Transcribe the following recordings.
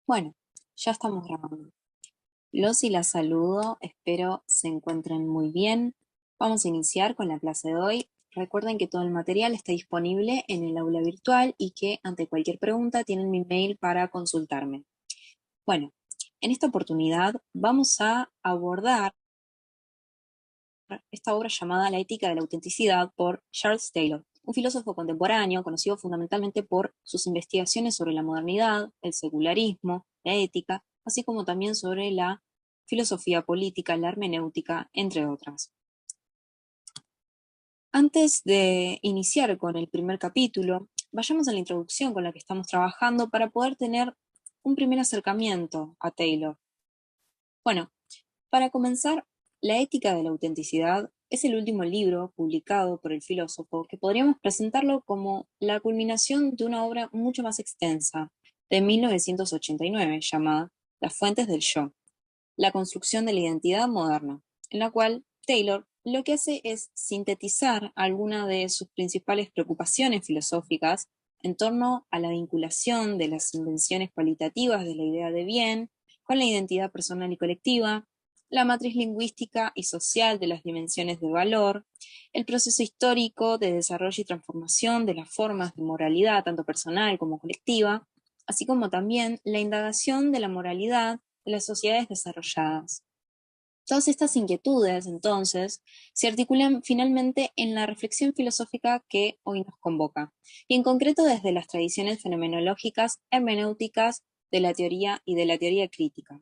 Bueno, ya estamos grabando. Los y las saludo, espero se encuentren muy bien. Vamos a iniciar con la clase de hoy. Recuerden que todo el material está disponible en el aula virtual y que ante cualquier pregunta tienen mi mail para consultarme. Bueno, en esta oportunidad vamos a abordar esta obra llamada La ética de la autenticidad por Charles Taylor, un filósofo contemporáneo conocido fundamentalmente por sus investigaciones sobre la modernidad, el secularismo, la ética, así como también sobre la filosofía política, la hermenéutica, entre otras. Antes de iniciar con el primer capítulo, vayamos a la introducción con la que estamos trabajando para poder tener un primer acercamiento a Taylor. Bueno, para comenzar, La ética de la autenticidad es el último libro publicado por el filósofo que podríamos presentarlo como la culminación de una obra mucho más extensa, de 1989, llamada Las fuentes del yo, la construcción de la identidad moderna, en la cual Taylor lo que hace es sintetizar algunas de sus principales preocupaciones filosóficas en torno a la vinculación de las invenciones cualitativas de la idea de bien con la identidad personal y colectiva, la matriz lingüística y social de las dimensiones de valor, el proceso histórico de desarrollo y transformación de las formas de moralidad, tanto personal como colectiva, así como también la indagación de la moralidad de las sociedades desarrolladas. Todas estas inquietudes, entonces, se articulan finalmente en la reflexión filosófica que hoy nos convoca, y en concreto desde las tradiciones fenomenológicas, hermenéuticas de la teoría y de la teoría crítica.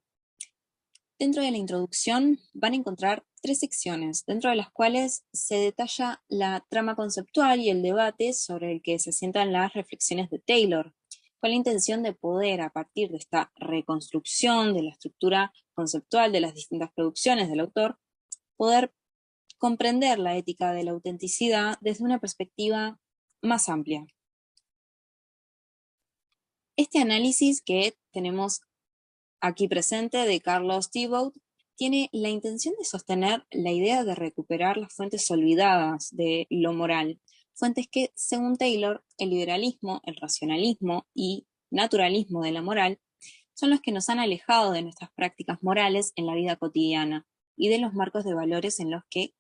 Dentro de la introducción van a encontrar 3 secciones, dentro de las cuales se detalla la trama conceptual y el debate sobre el que se asientan las reflexiones de Taylor, con la intención de poder, a partir de esta reconstrucción de la estructura conceptual de las distintas producciones del autor, poder comprender la ética de la autenticidad desde una perspectiva más amplia. Este análisis que tenemos aquí presente de Carlos Thibaut tiene la intención de sostener la idea de recuperar las fuentes olvidadas de lo moral, fuentes que, según Taylor, el liberalismo, el racionalismo y naturalismo de la moral son los que nos han alejado de nuestras prácticas morales en la vida cotidiana y de los marcos de valores en los que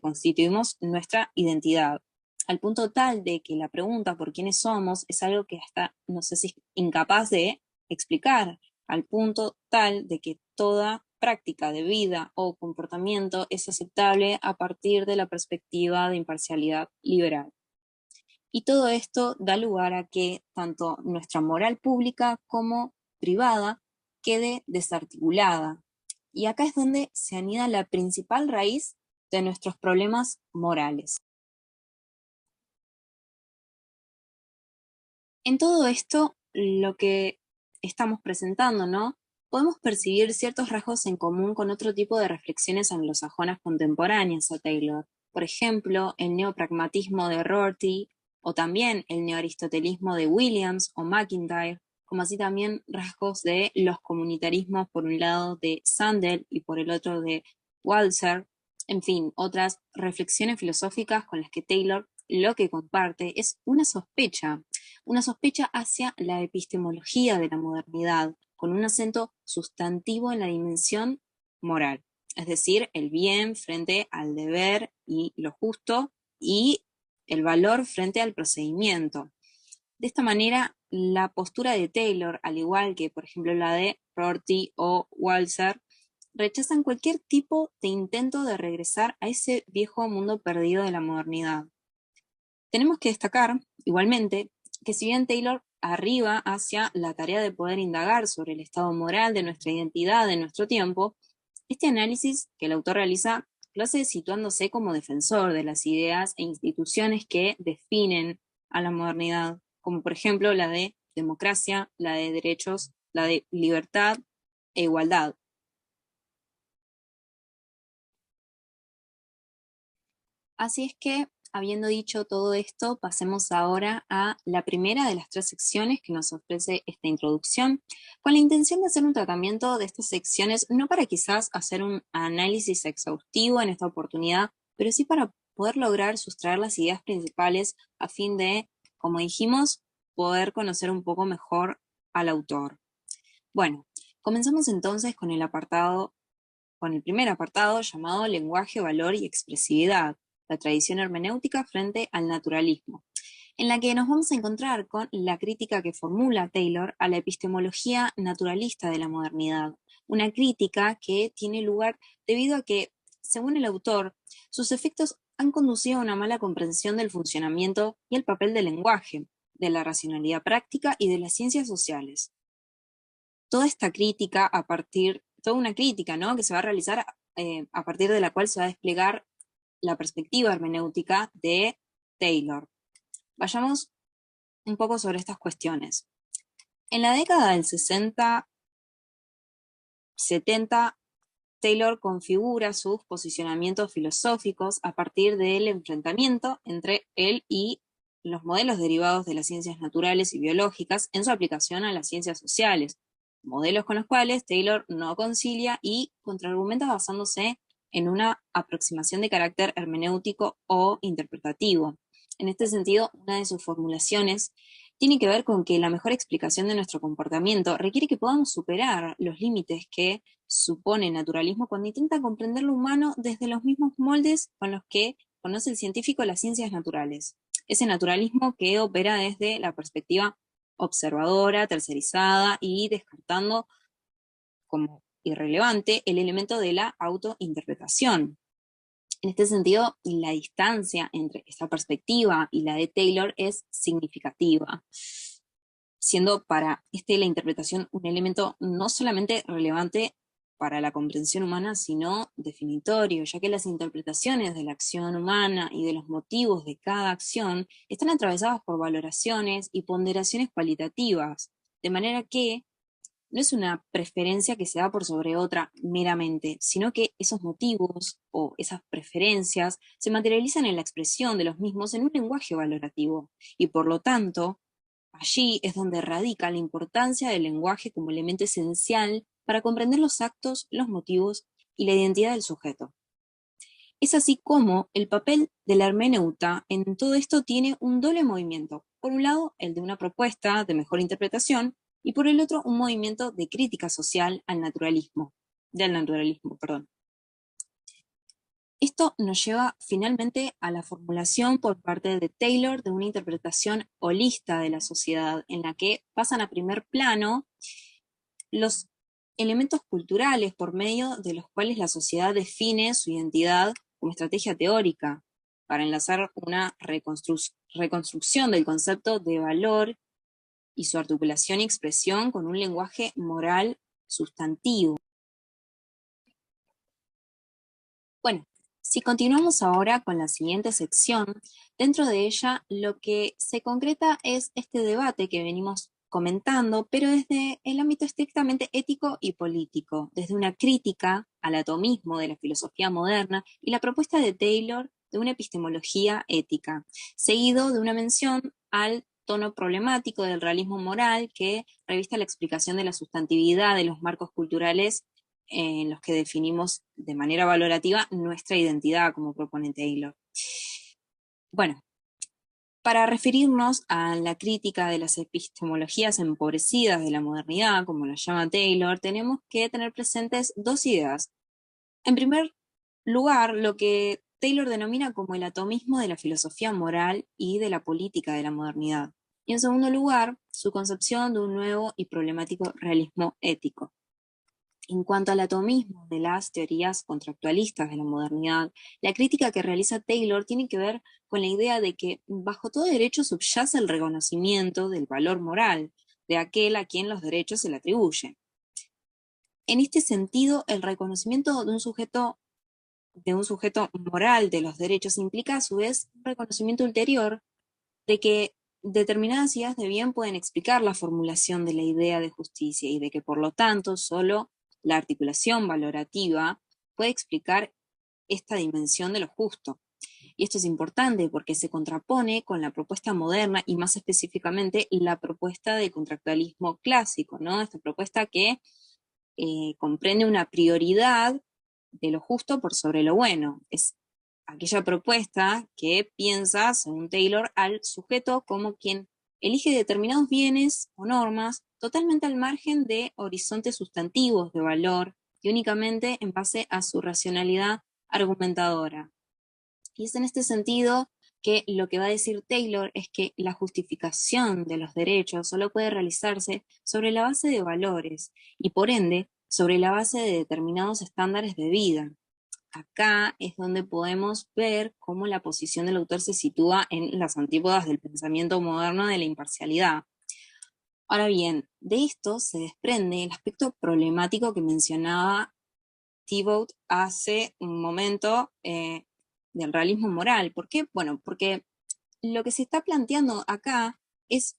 constituimos nuestra identidad, al punto tal de que la pregunta por quiénes somos es algo que hasta no sé si es incapaz de explicar, al punto tal de que toda práctica de vida o comportamiento es aceptable a partir de la perspectiva de imparcialidad liberal. Y todo esto da lugar a que tanto nuestra moral pública como privada quede desarticulada. Y acá es donde se anida la principal raíz de nuestros problemas morales. En todo esto, lo que estamos presentando, ¿no? Podemos percibir ciertos rasgos en común con otro tipo de reflexiones anglosajonas contemporáneas a Taylor. Por ejemplo, el neopragmatismo de Rorty, o también el neoaristotelismo de Williams o MacIntyre, como así también rasgos de los comunitarismos, por un lado de Sandel y por el otro de Walzer. En fin, otras reflexiones filosóficas con las que Taylor lo que comparte es una sospecha hacia la epistemología de la modernidad, con un acento sustantivo en la dimensión moral, es decir, el bien frente al deber y lo justo, y el valor frente al procedimiento. De esta manera, la postura de Taylor, al igual que, por ejemplo, la de Rorty o Walzer, rechazan cualquier tipo de intento de regresar a ese viejo mundo perdido de la modernidad. Tenemos que destacar, igualmente, que si bien Taylor arriba hacia la tarea de poder indagar sobre el estado moral de nuestra identidad en nuestro tiempo, este análisis que el autor realiza lo hace situándose como defensor de las ideas e instituciones que definen a la modernidad, como por ejemplo la de democracia, la de derechos, la de libertad e igualdad. Así es que, habiendo dicho todo esto, pasemos ahora a la primera de las 3 secciones que nos ofrece esta introducción, con la intención de hacer un tratamiento de estas secciones, no para quizás hacer un análisis exhaustivo en esta oportunidad, pero sí para poder lograr sustraer las ideas principales a fin de, como dijimos, poder conocer un poco mejor al autor. Bueno, comenzamos entonces con el primer apartado llamado lenguaje, valor y expresividad, la tradición hermenéutica frente al naturalismo, en la que nos vamos a encontrar con la crítica que formula Taylor a la epistemología naturalista de la modernidad, una crítica que tiene lugar debido a que, según el autor, sus efectos han conducido a una mala comprensión del funcionamiento y el papel del lenguaje, de la racionalidad práctica y de las ciencias sociales. Toda esta crítica toda una crítica, ¿no?, que se va a realizar a partir de la cual se va a desplegar la perspectiva hermenéutica de Taylor. Vayamos un poco sobre estas cuestiones. En la década del 60, 70, Taylor configura sus posicionamientos filosóficos a partir del enfrentamiento entre él y los modelos derivados de las ciencias naturales y biológicas en su aplicación a las ciencias sociales, modelos con los cuales Taylor no concilia y contraargumenta basándose en una aproximación de carácter hermenéutico o interpretativo. En este sentido, una de sus formulaciones tiene que ver con que la mejor explicación de nuestro comportamiento requiere que podamos superar los límites que supone el naturalismo cuando intenta comprender lo humano desde los mismos moldes con los que conoce el científico las ciencias naturales. Ese naturalismo que opera desde la perspectiva observadora, tercerizada y descartando como irrelevante el elemento de la autointerpretación. En este sentido, la distancia entre esta perspectiva y la de Taylor es significativa, siendo para la interpretación un elemento no solamente relevante para la comprensión humana, sino definitorio, ya que las interpretaciones de la acción humana y de los motivos de cada acción están atravesadas por valoraciones y ponderaciones cualitativas, de manera que no es una preferencia que se da por sobre otra meramente, sino que esos motivos o esas preferencias se materializan en la expresión de los mismos en un lenguaje valorativo, y por lo tanto, allí es donde radica la importancia del lenguaje como elemento esencial para comprender los actos, los motivos y la identidad del sujeto. Es así como el papel de la hermeneuta en todo esto tiene un doble movimiento. Por un lado, el de una propuesta de mejor interpretación, y por el otro, un movimiento de crítica social del naturalismo. Esto nos lleva finalmente a la formulación por parte de Taylor de una interpretación holista de la sociedad, en la que pasan a primer plano los elementos culturales por medio de los cuales la sociedad define su identidad como estrategia teórica, para enlazar una reconstrucción del concepto de valor y su articulación y expresión con un lenguaje moral sustantivo. Bueno, si continuamos ahora con la siguiente sección, dentro de ella lo que se concreta es este debate que venimos comentando, pero desde el ámbito estrictamente ético y político, desde una crítica al atomismo de la filosofía moderna y la propuesta de Taylor de una epistemología ética, seguido de una mención al tono problemático del realismo moral que revista la explicación de la sustantividad de los marcos culturales en los que definimos de manera valorativa nuestra identidad, como propone Taylor. Bueno, para referirnos a la crítica de las epistemologías empobrecidas de la modernidad, como la llama Taylor, tenemos que tener presentes dos ideas. En primer lugar, lo que Taylor denomina como el atomismo de la filosofía moral y de la política de la modernidad. Y en segundo lugar, su concepción de un nuevo y problemático realismo ético. En cuanto al atomismo de las teorías contractualistas de la modernidad, la crítica que realiza Taylor tiene que ver con la idea de que bajo todo derecho subyace el reconocimiento del valor moral de aquel a quien los derechos se le atribuyen. En este sentido, el reconocimiento de un sujeto moral de los derechos implica a su vez un reconocimiento ulterior de que determinadas ideas de bien pueden explicar la formulación de la idea de justicia y de que por lo tanto solo la articulación valorativa puede explicar esta dimensión de lo justo. Y esto es importante porque se contrapone con la propuesta moderna y más específicamente la propuesta del contractualismo clásico, ¿no? Esta propuesta que comprende una prioridad de lo justo por sobre lo bueno. Es aquella propuesta que piensa, según Taylor, al sujeto como quien elige determinados bienes o normas totalmente al margen de horizontes sustantivos de valor y únicamente en base a su racionalidad argumentadora. Y es en este sentido que lo que va a decir Taylor es que la justificación de los derechos solo puede realizarse sobre la base de valores y por ende sobre la base de determinados estándares de vida. Acá es donde podemos ver cómo la posición del autor se sitúa en las antípodas del pensamiento moderno de la imparcialidad. Ahora bien, de esto se desprende el aspecto problemático que mencionaba Thibaut hace un momento del realismo moral. ¿Por qué? Bueno, porque lo que se está planteando acá es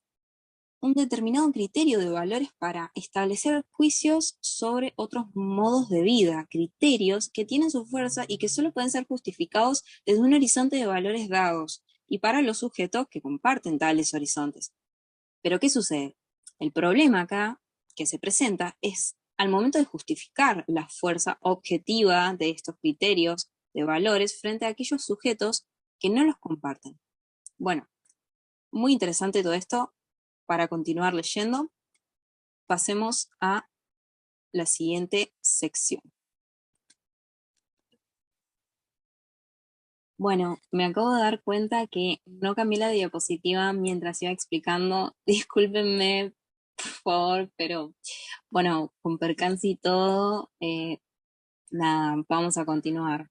un determinado criterio de valores para establecer juicios sobre otros modos de vida, criterios que tienen su fuerza y que solo pueden ser justificados desde un horizonte de valores dados y para los sujetos que comparten tales horizontes. Pero ¿qué sucede? El problema acá que se presenta es al momento de justificar la fuerza objetiva de estos criterios de valores frente a aquellos sujetos que no los comparten. Bueno, muy interesante todo esto. Para continuar leyendo, pasemos a la siguiente sección. Bueno, me acabo de dar cuenta que no cambié la diapositiva mientras iba explicando. Discúlpenme, por favor, pero bueno, con percance y todo, nada, vamos a continuar.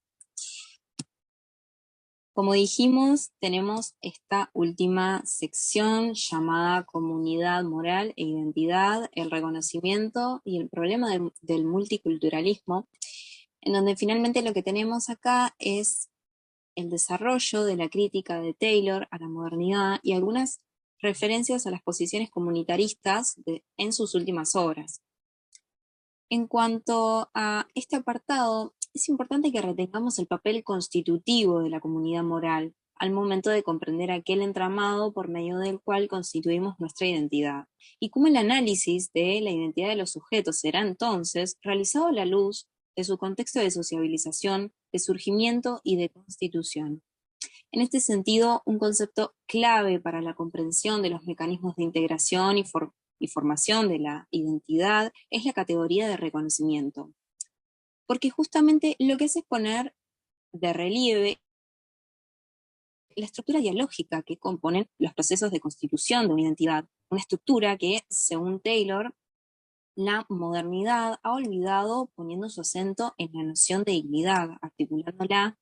Como dijimos, tenemos esta última sección llamada Comunidad Moral e Identidad, el reconocimiento y el problema del multiculturalismo, en donde finalmente lo que tenemos acá es el desarrollo de la crítica de Taylor a la modernidad y algunas referencias a las posiciones comunitaristas en sus últimas obras. En cuanto a este apartado, es importante que retengamos el papel constitutivo de la comunidad moral al momento de comprender aquel entramado por medio del cual constituimos nuestra identidad, y cómo el análisis de la identidad de los sujetos será entonces realizado a la luz de su contexto de sociabilización, de surgimiento y de constitución. En este sentido, un concepto clave para la comprensión de los mecanismos de integración y formación de la identidad es la categoría de reconocimiento. Porque justamente lo que hace es poner de relieve la estructura dialógica que componen los procesos de constitución de una identidad. Una estructura que, según Taylor, la modernidad ha olvidado poniendo su acento en la noción de dignidad, articulándola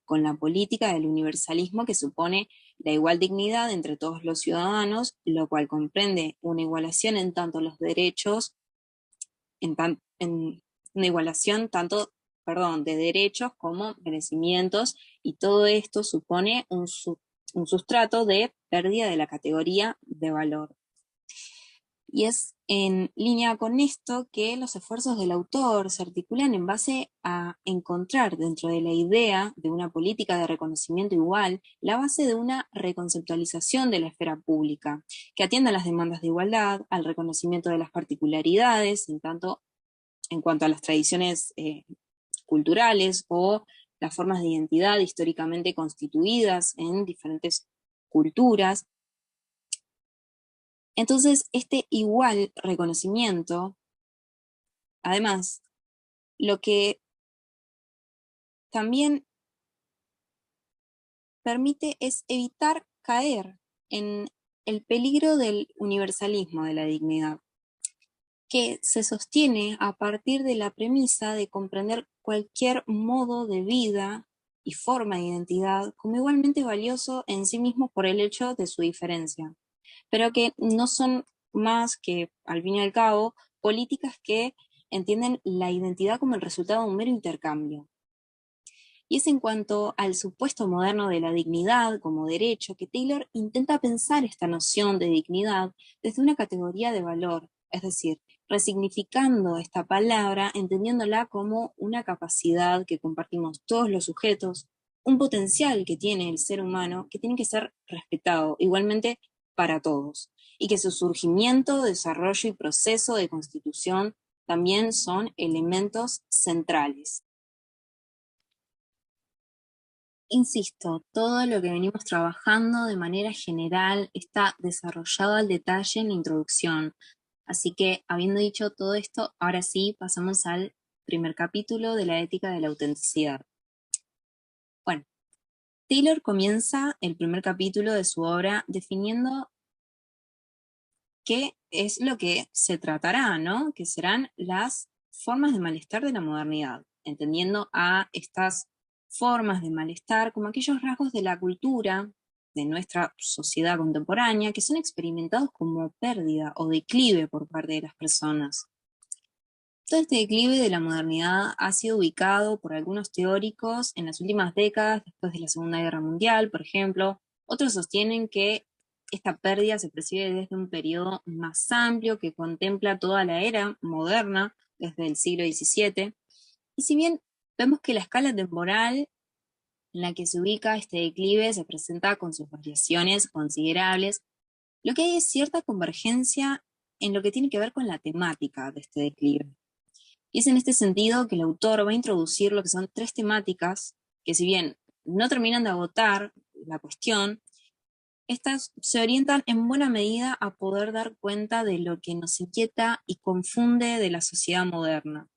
con la política del universalismo que supone la igual dignidad entre todos los ciudadanos, lo cual comprende una igualación en tanto los derechos, en una igualación tanto, de derechos como merecimientos, y todo esto supone un sustrato de pérdida de la categoría de valor. Y es en línea con esto que los esfuerzos del autor se articulan en base a encontrar dentro de la idea de una política de reconocimiento igual la base de una reconceptualización de la esfera pública, que atienda a las demandas de igualdad, al reconocimiento de las particularidades, en cuanto a las tradiciones culturales o las formas de identidad históricamente constituidas en diferentes culturas. Entonces, este igual reconocimiento, además, lo que también permite es evitar caer en el peligro del universalismo de la dignidad, que se sostiene a partir de la premisa de comprender cualquier modo de vida y forma de identidad como igualmente valioso en sí mismo por el hecho de su diferencia, pero que no son más que, al fin y al cabo, políticas que entienden la identidad como el resultado de un mero intercambio. Y es en cuanto al supuesto moderno de la dignidad como derecho que Taylor intenta pensar esta noción de dignidad desde una categoría de valor, es decir, resignificando esta palabra, entendiéndola como una capacidad que compartimos todos los sujetos, un potencial que tiene el ser humano que tiene que ser respetado igualmente para todos, y que su surgimiento, desarrollo y proceso de constitución también son elementos centrales. Insisto, todo lo que venimos trabajando de manera general está desarrollado al detalle en la introducción. Así que, habiendo dicho todo esto, ahora sí pasamos al primer capítulo de la ética de la autenticidad. Bueno, Taylor comienza el primer capítulo de su obra definiendo qué es lo que se tratará, ¿no? Que serán las formas de malestar de la modernidad, entendiendo a estas formas de malestar como aquellos rasgos de la cultura de nuestra sociedad contemporánea que son experimentados como pérdida o declive por parte de las personas. Todo este declive de la modernidad ha sido ubicado por algunos teóricos en las últimas décadas, después de la Segunda Guerra Mundial, por ejemplo. Otros sostienen que esta pérdida se percibe desde un periodo más amplio que contempla toda la era moderna, desde el siglo XVII. Y si bien vemos que la escala temporal en la que se ubica este declive se presenta con sus variaciones considerables, lo que hay es cierta convergencia en lo que tiene que ver con la temática de este declive. Y es en este sentido que el autor va a introducir lo que son tres temáticas que, si bien no terminan de agotar la cuestión, estas se orientan en buena medida a poder dar cuenta de lo que nos inquieta y confunde de la sociedad moderna.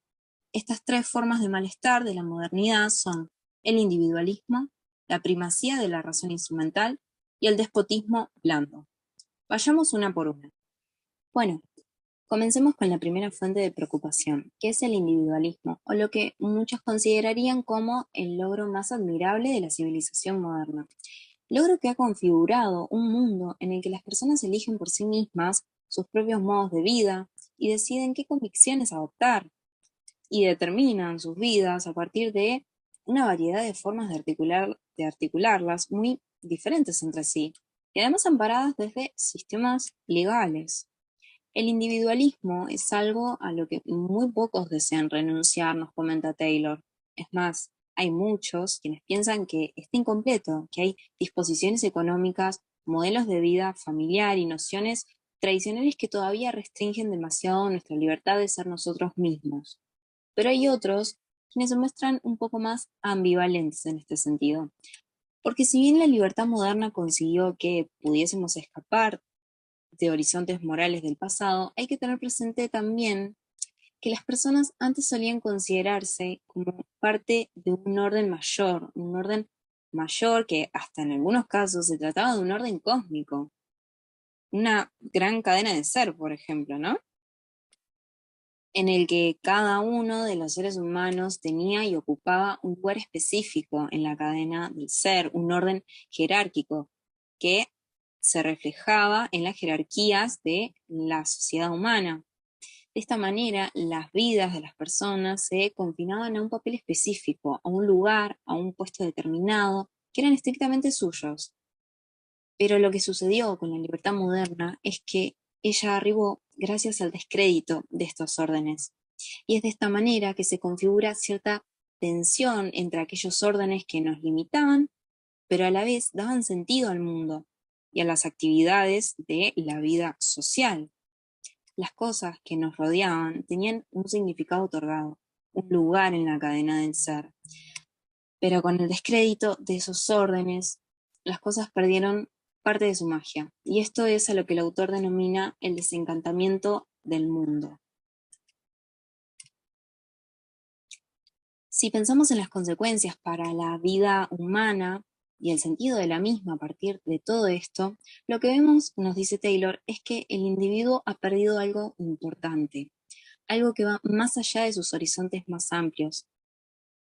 Estas tres formas de malestar de la modernidad son el individualismo, la primacía de la razón instrumental y el despotismo blando. Vayamos una por una. Bueno, comencemos con la primera fuente de preocupación, que es el individualismo, o lo que muchos considerarían como el logro más admirable de la civilización moderna. Logro que ha configurado un mundo en el que las personas eligen por sí mismas sus propios modos de vida y deciden qué convicciones adoptar, y determinan sus vidas a partir de una variedad de formas de articularlas muy diferentes entre sí, y además amparadas desde sistemas legales. El individualismo es algo a lo que muy pocos desean renunciar, nos comenta Taylor. Es más, hay muchos quienes piensan que está incompleto, que hay disposiciones económicas, modelos de vida familiar y nociones tradicionales que todavía restringen demasiado nuestra libertad de ser nosotros mismos. Pero hay otros quienes se muestran un poco más ambivalentes en este sentido. Porque si bien la libertad moderna consiguió que pudiésemos escapar de horizontes morales del pasado, hay que tener presente también que las personas antes solían considerarse como parte de un orden mayor que hasta en algunos casos se trataba de un orden cósmico, una gran cadena de ser, por ejemplo, ¿no? En el que cada uno de los seres humanos tenía y ocupaba un lugar específico en la cadena del ser, un orden jerárquico que se reflejaba en las jerarquías de la sociedad humana. De esta manera, las vidas de las personas se confinaban a un papel específico, a un lugar, a un puesto determinado, que eran estrictamente suyos. Pero lo que sucedió con la libertad moderna es que ella arribó gracias al descrédito de estos órdenes. Y es de esta manera que se configura cierta tensión entre aquellos órdenes que nos limitaban, pero a la vez daban sentido al mundo y a las actividades de la vida social. Las cosas que nos rodeaban tenían un significado otorgado, un lugar en la cadena del ser. Pero con el descrédito de esos órdenes, las cosas perdieron parte de su magia. Y esto es a lo que el autor denomina el desencantamiento del mundo. Si pensamos en las consecuencias para la vida humana y el sentido de la misma a partir de todo esto, lo que vemos, nos dice Taylor, es que el individuo ha perdido algo importante, algo que va más allá de sus horizontes más amplios,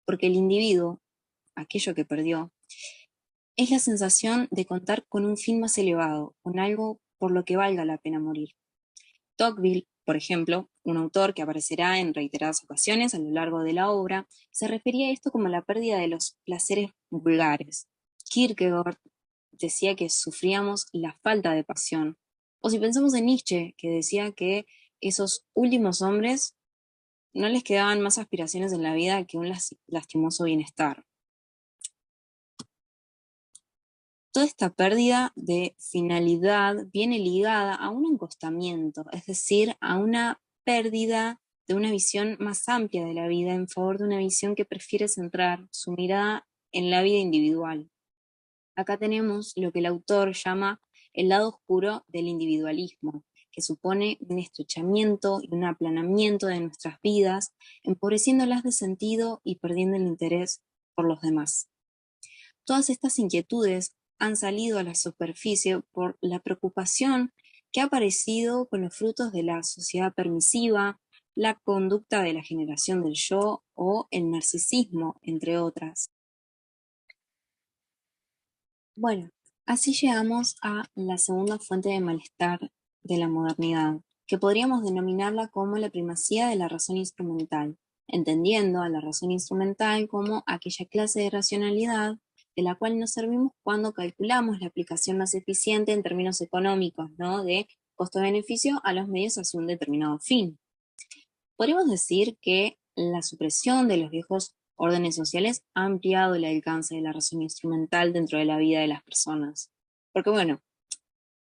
porque el individuo, aquello que perdió, es la sensación de contar con un fin más elevado, con algo por lo que valga la pena morir. Tocqueville, por ejemplo, un autor que aparecerá en reiteradas ocasiones a lo largo de la obra, se refería a esto como la pérdida de los placeres vulgares. Kierkegaard decía que sufríamos la falta de pasión. O si pensamos en Nietzsche, que decía que esos últimos hombres no les quedaban más aspiraciones en la vida que un lastimoso bienestar. Toda esta pérdida de finalidad viene ligada a un encostamiento, es decir, a una pérdida de una visión más amplia de la vida en favor de una visión que prefiere centrar su mirada en la vida individual. Acá tenemos lo que el autor llama el lado oscuro del individualismo, que supone un estrechamiento y un aplanamiento de nuestras vidas, empobreciéndolas de sentido y perdiendo el interés por los demás. Todas estas inquietudes han salido a la superficie por la preocupación que ha aparecido con los frutos de la sociedad permisiva, la conducta de la generación del yo o el narcisismo, entre otras. Bueno, así llegamos a la segunda fuente de malestar de la modernidad, que podríamos denominarla como la primacía de la razón instrumental, entendiendo a la razón instrumental como aquella clase de racionalidad de la cual nos servimos cuando calculamos la aplicación más eficiente en términos económicos, ¿no? De costo-beneficio a los medios hacia un determinado fin. Podríamos decir que la supresión de los viejos órdenes sociales ha ampliado el alcance de la razón instrumental dentro de la vida de las personas. Porque bueno,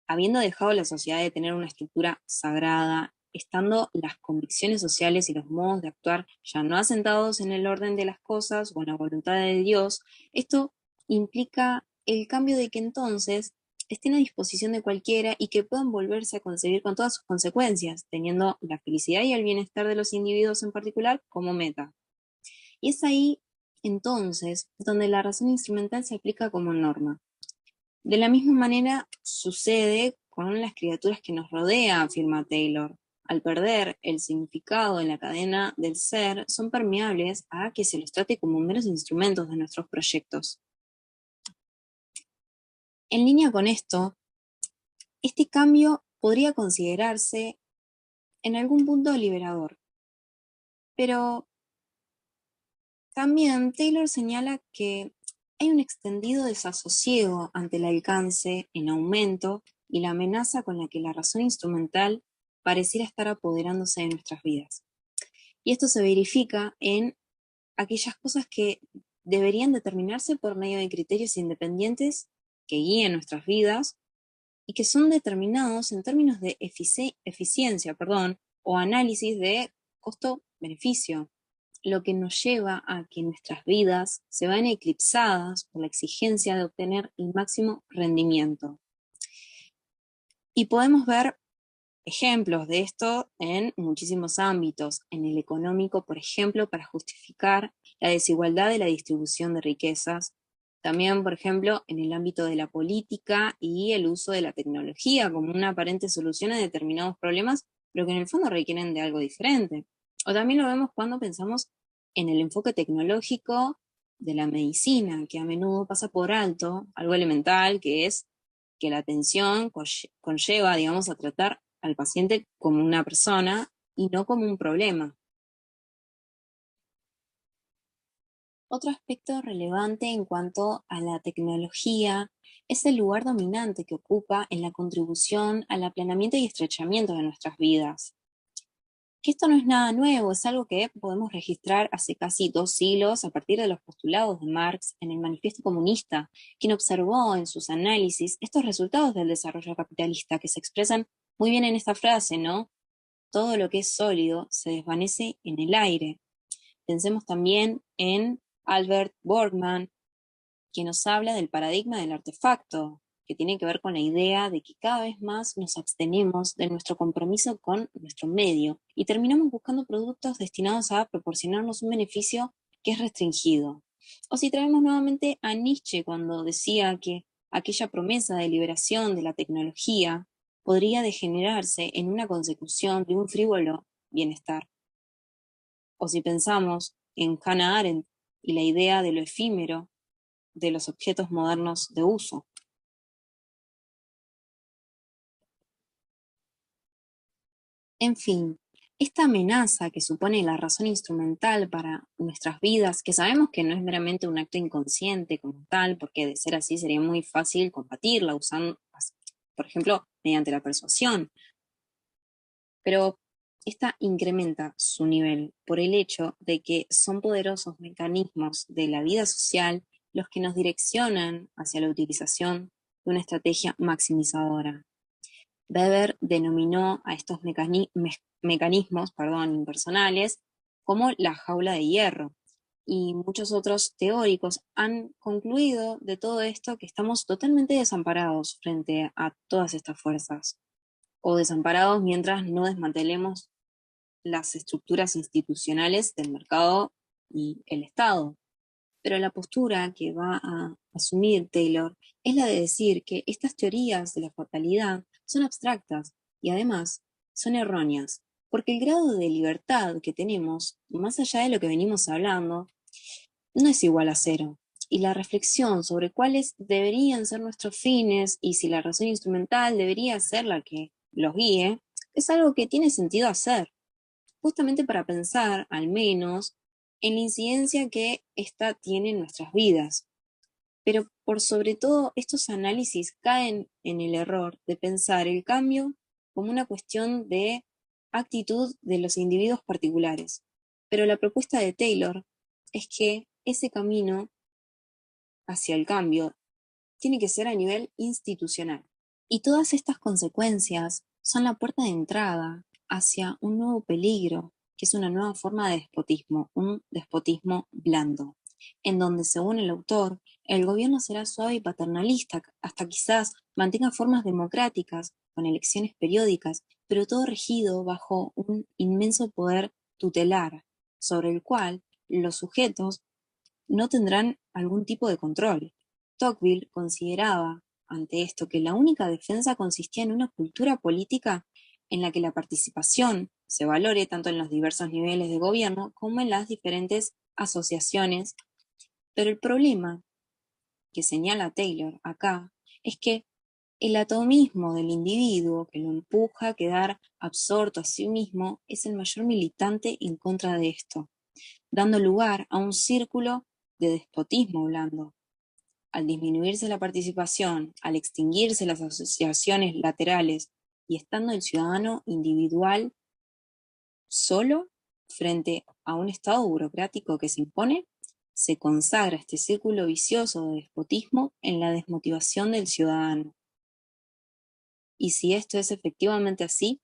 habiendo dejado la sociedad de tener una estructura sagrada, estando las convicciones sociales y los modos de actuar ya no asentados en el orden de las cosas o en la voluntad de Dios, esto implica el cambio de que entonces estén a disposición de cualquiera y que puedan volverse a concebir con todas sus consecuencias, teniendo la felicidad y el bienestar de los individuos en particular como meta. Y es ahí, entonces, donde la razón instrumental se aplica como norma. De la misma manera sucede con las criaturas que nos rodean, afirma Taylor. Al perder el significado en la cadena del ser, son permeables a que se los trate como meros instrumentos de nuestros proyectos. En línea con esto, este cambio podría considerarse en algún punto liberador, pero también Taylor señala que hay un extendido desasosiego ante el alcance en aumento y la amenaza con la que la razón instrumental pareciera estar apoderándose de nuestras vidas. Y esto se verifica en aquellas cosas que deberían determinarse por medio de criterios independientes que guíen nuestras vidas y que son determinados en términos de eficiencia, o análisis de costo-beneficio, lo que nos lleva a que nuestras vidas se vean eclipsadas por la exigencia de obtener el máximo rendimiento. Y podemos ver ejemplos de esto en muchísimos ámbitos. En el económico, por ejemplo, para justificar la desigualdad de la distribución de riquezas. También, por ejemplo, en el ámbito de la política y el uso de la tecnología como una aparente solución a determinados problemas, pero que en el fondo requieren de algo diferente. O también lo vemos cuando pensamos en el enfoque tecnológico de la medicina, que a menudo pasa por alto algo elemental, que es que la atención conlleva, digamos, a tratar al paciente como una persona y no como un problema. Otro aspecto relevante en cuanto a la tecnología es el lugar dominante que ocupa en la contribución al aplanamiento y estrechamiento de nuestras vidas. Que esto no es nada nuevo, es algo que podemos registrar hace casi 2 siglos a partir de los postulados de Marx en el Manifiesto Comunista, quien observó en sus análisis estos resultados del desarrollo capitalista que se expresan muy bien en esta frase, ¿no? Todo lo que es sólido se desvanece en el aire. Pensemos también en Albert Borgman, que nos habla del paradigma del artefacto, que tiene que ver con la idea de que cada vez más nos abstenemos de nuestro compromiso con nuestro medio y terminamos buscando productos destinados a proporcionarnos un beneficio que es restringido. O si traemos nuevamente a Nietzsche cuando decía que aquella promesa de liberación de la tecnología podría degenerarse en una consecución de un frívolo bienestar. O si pensamos en Hannah Arendt y la idea de lo efímero de los objetos modernos de uso. En fin, esta amenaza que supone la razón instrumental para nuestras vidas, que sabemos que no es meramente un acto inconsciente como tal, porque de ser así sería muy fácil combatirla usando, por ejemplo, mediante la persuasión, pero esta incrementa su nivel por el hecho de que son poderosos mecanismos de la vida social los que nos direccionan hacia la utilización de una estrategia maximizadora. Weber denominó a estos mecanismos impersonales como la jaula de hierro, y muchos otros teóricos han concluido de todo esto que estamos totalmente desamparados frente a todas estas fuerzas, o desamparados mientras no desmantelemos las estructuras institucionales del mercado y el Estado. Pero la postura que va a asumir Taylor es la de decir que estas teorías de la fatalidad son abstractas y además son erróneas, porque el grado de libertad que tenemos, más allá de lo que venimos hablando, no es igual a cero. Y la reflexión sobre cuáles deberían ser nuestros fines y si la razón instrumental debería ser la que los guíe, es algo que tiene sentido hacer, justamente para pensar, al menos, en la incidencia que ésta tiene en nuestras vidas. Pero por sobre todo, estos análisis caen en el error de pensar el cambio como una cuestión de actitud de los individuos particulares. Pero la propuesta de Taylor es que ese camino hacia el cambio tiene que ser a nivel institucional. Y todas estas consecuencias son la puerta de entrada hacia un nuevo peligro, que es una nueva forma de despotismo, un despotismo blando, en donde, según el autor, el gobierno será suave y paternalista, hasta quizás mantenga formas democráticas, con elecciones periódicas, pero todo regido bajo un inmenso poder tutelar, sobre el cual los sujetos no tendrán algún tipo de control. Tocqueville consideraba ante esto que la única defensa consistía en una cultura política en la que la participación se valore tanto en los diversos niveles de gobierno como en las diferentes asociaciones. Pero el problema que señala Taylor acá es que el atomismo del individuo que lo empuja a quedar absorto a sí mismo es el mayor militante en contra de esto, dando lugar a un círculo de despotismo blando. Al disminuirse la participación, al extinguirse las asociaciones laterales y estando el ciudadano individual solo frente a un Estado burocrático que se impone, se consagra este círculo vicioso de despotismo en la desmotivación del ciudadano. Y si esto es efectivamente así,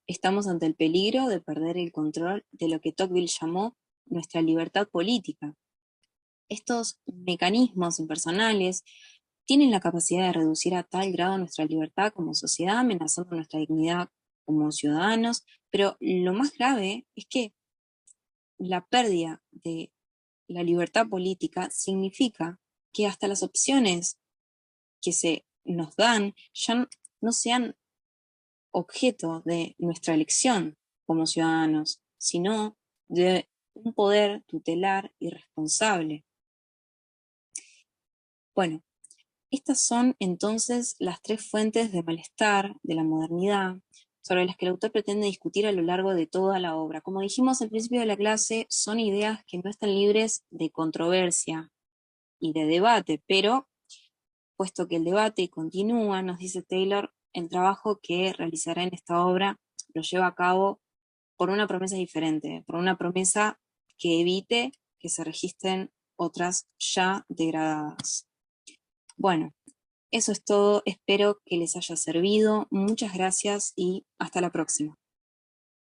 estamos ante el peligro de perder el control de lo que Tocqueville llamó nuestra libertad política. Estos mecanismos impersonales tienen la capacidad de reducir a tal grado nuestra libertad como sociedad, amenazando nuestra dignidad como ciudadanos, pero lo más grave es que la pérdida de la libertad política significa que hasta las opciones que se nos dan ya no sean objeto de nuestra elección como ciudadanos, sino de un poder tutelar y responsable. Bueno, estas son entonces las tres fuentes de malestar de la modernidad sobre las que el autor pretende discutir a lo largo de toda la obra. Como dijimos al principio de la clase, son ideas que no están libres de controversia y de debate, pero puesto que el debate continúa, nos dice Taylor, el trabajo que realizará en esta obra lo lleva a cabo por una promesa diferente, por una promesa que evite que se registren otras ya degradadas. Bueno, eso es todo, espero que les haya servido, muchas gracias y hasta la próxima.